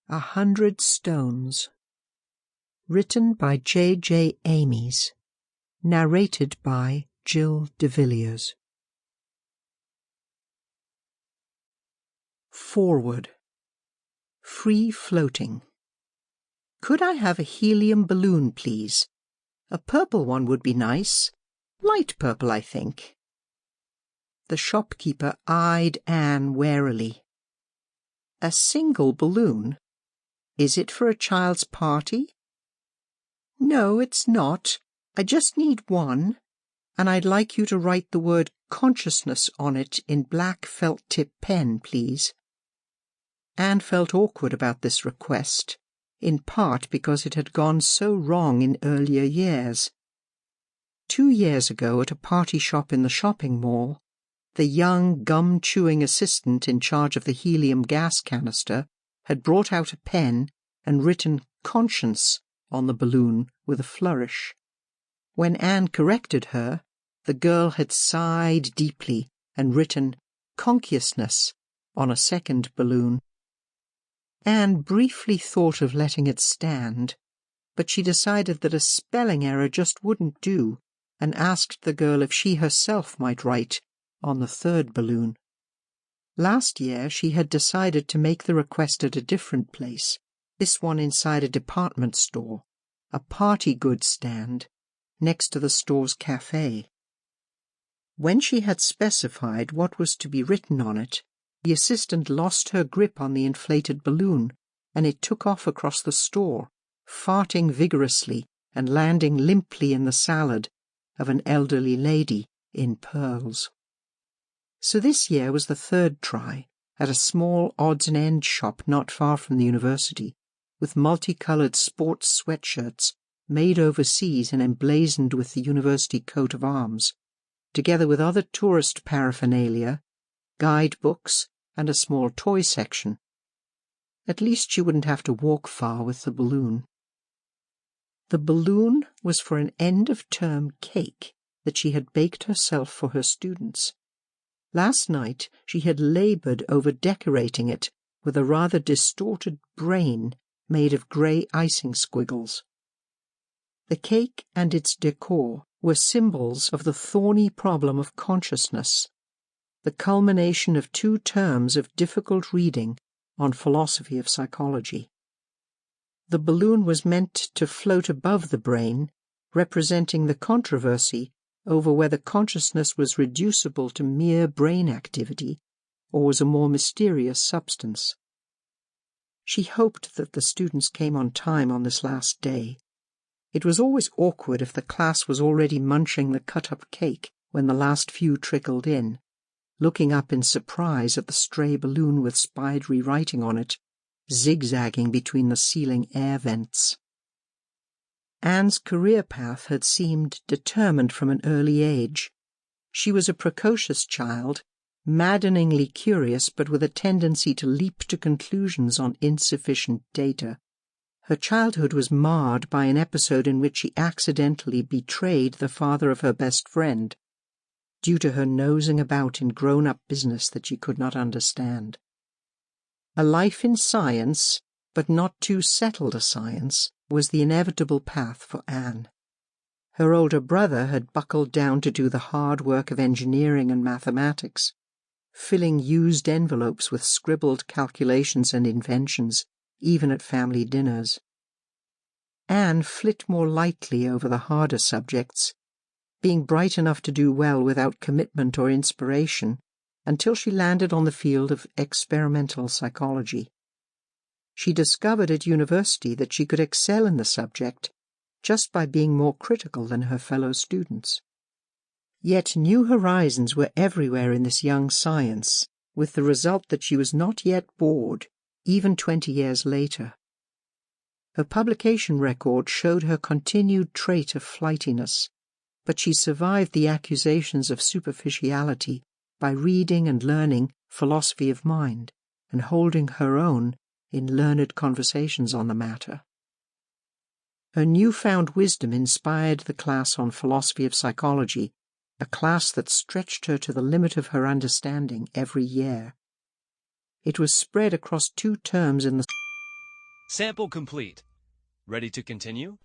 100 Stones. Written by J.J.Amies. Narrated by Jill de Villiers. Forward. Free floating. Could I have a helium balloon, please? A purple one would be nice. Light purple, I think. The shopkeeper eyed Anne warily. A single balloon? Is it for a child's party? No, it's not. I just need one, and I'd like you to write the word consciousness on it in black felt-tip pen, please. Anne felt awkward about this request, in part because it had gone so wrong in earlier years. 2 years ago, at a party shop in the shopping mall, the young, gum-chewing assistant in charge of the helium gas canister had brought out a pen and written conscience on the balloon with a flourish. When Anne corrected her, the girl had sighed deeply and written consciousness on a second balloon. Anne briefly thought of letting it stand, but she decided that a spelling error just wouldn't do and asked the girl if she herself might write on the third balloon. Last year she had decided to make the request at a different place, this one inside a department store, a party goods stand, next to the store's cafe. When she had specified what was to be written on it, the assistant lost her grip on the inflated balloon, and it took off across the store, farting vigorously and landing limply in the salad of an elderly lady in pearls. So this year was the third try, at a small odds and ends shop not far from the university, with multicoloured sports sweatshirts made overseas and emblazoned with the university coat of arms, together with other tourist paraphernalia, guidebooks, and a small toy section. At least she wouldn't have to walk far with the balloon. The balloon was for an end-of-term cake that she had baked herself for her students. Last night she had laboured over decorating it with a rather distorted brain made of grey icing squiggles. The cake and its decor were symbols of the thorny problem of consciousness, the culmination of 2 terms of difficult reading on philosophy of psychology. The balloon was meant to float above the brain, representing the controversy over whether consciousness was reducible to mere brain activity or was a more mysterious substance. She hoped that the students came on time on this last day. It was always awkward if the class was already munching the cut-up cake when the last few trickled in, looking up in surprise at the stray balloon with spidery writing on it, zigzagging between the ceiling air vents. Anne's career path had seemed determined from an early age. She was a precocious child, maddeningly curious but with a tendency to leap to conclusions on insufficient data. Her childhood was marred by an episode in which she accidentally betrayed the father of her best friend, due to her nosing about in grown-up business that she could not understand. A life in science, but not too settled a science, was the inevitable path for Anne. Her older brother had buckled down to do the hard work of engineering and mathematics, filling used envelopes with scribbled calculations and inventions, even at family dinners. Anne flit more lightly over the harder subjects, being bright enough to do well without commitment or inspiration, until she landed on the field of experimental psychology. She discovered at university that she could excel in the subject just by being more critical than her fellow students. Yet new horizons were everywhere in this young science, with the result that she was not yet bored, even 20 years later. Her publication record showed her continued trait of flightiness, but she survived the accusations of superficiality by reading and learning philosophy of mind and holding her own in learned conversations on the matter. Her newfound wisdom inspired the class on philosophy of psychology, a class that stretched her to the limit of her understanding every year. It was spread across 2 terms in the Sample complete. Ready to continue?